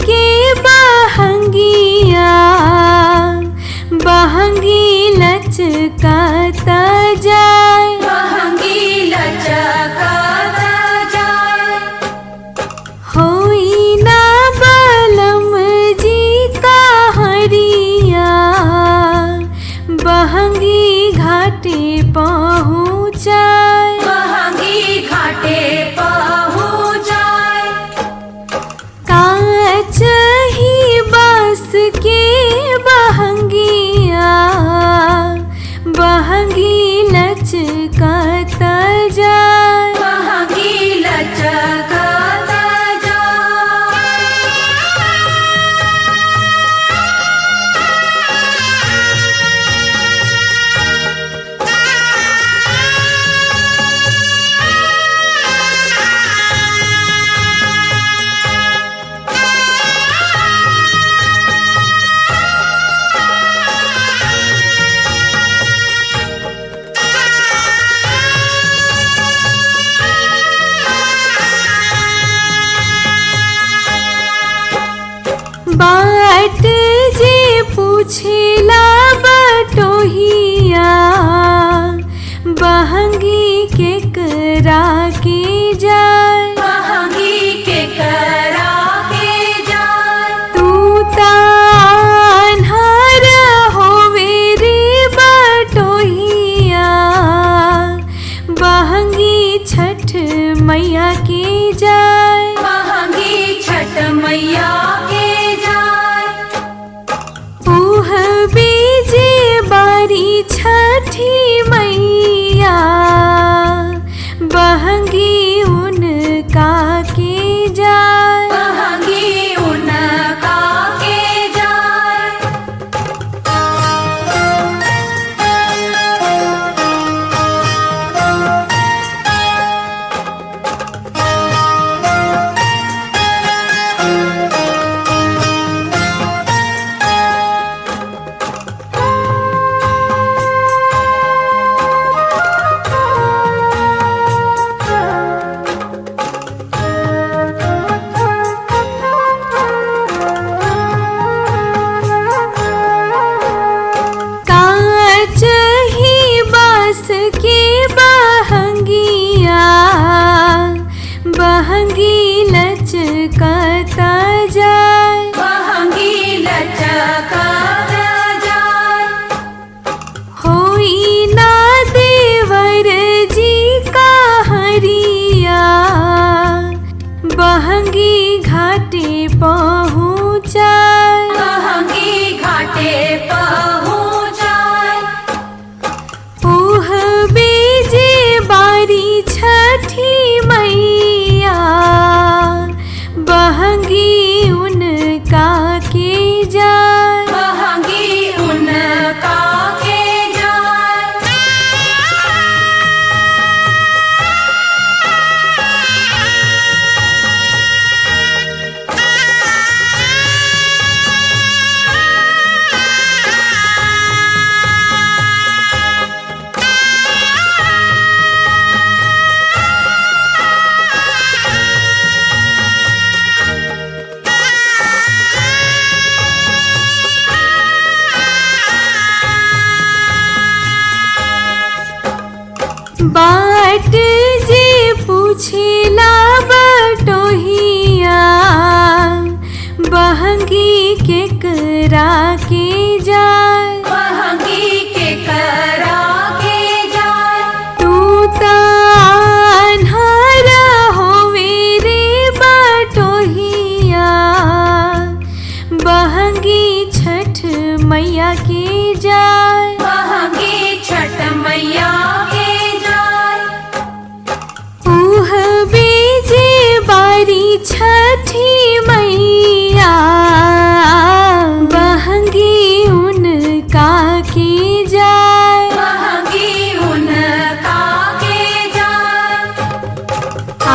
के बहंगिया बहंगी लचकाता जाए, बहंगी लचकाता जाए। होई ना बलम जी का हरिया बहंगी घाटे पहुँचाए, बहंगी घाटे पहुँचाए। कांच ही बांस के बहंगिया बहंगी लचकाता जाए, बहंगी लचकाता जाए। बाट जे पूछेला बटोहिया बहंगी के करा के जाए, बहंगी के करा के जाए। तू तान्हार होवे रे बटोहिया बहंगी छठ मैया के जाए, बहंगी छठ मैया के जाए। उह बीजे बारी छठी मैया बहंगी उनका के जाए, बहंगी उनका के जाए। कांच ही बांस के बहंगिया बहंगी लचकाता जाए, बहंगी लचकाता जाए। होई ना देवर जी का हरिया बहंगी घाटे पहुँचाए, बहंगी घाटे पहुँचाए। उह बीजे बारी छठी मैया बहंगी उनका के जाए, बहंगी उनका के जाए। बाट जे पूछेला बटोहिया बहंगी के करा के जाए, बहंगी के करा के जाए। तू तान्हार होवे रे बटोहिया बहंगी छठ मैया के जाए, बहंगी छठ मैया के जाए। उह बीजे बारी छठी मैया बहंगी उनका के जाए, बहंगी उनका के जाए। आ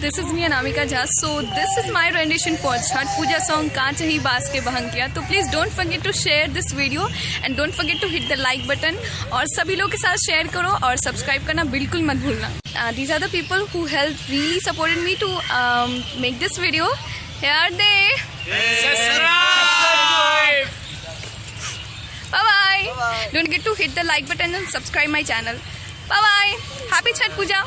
this is me Anamika Jha. So this is my rendition for Chhat Puja song Kaanch Hi Baas Ke Bahangiya. So please don't forget to share this video and don't forget to hit the like button और सभी लोग के साथ share करो और subscribe करना बिल्कुल मत भूलना. These are the people who helped really supported me to make this video. Here are they. Bye bye. Don't forget to hit the like button and subscribe my channel. Bye bye. Happy Chhat Puja.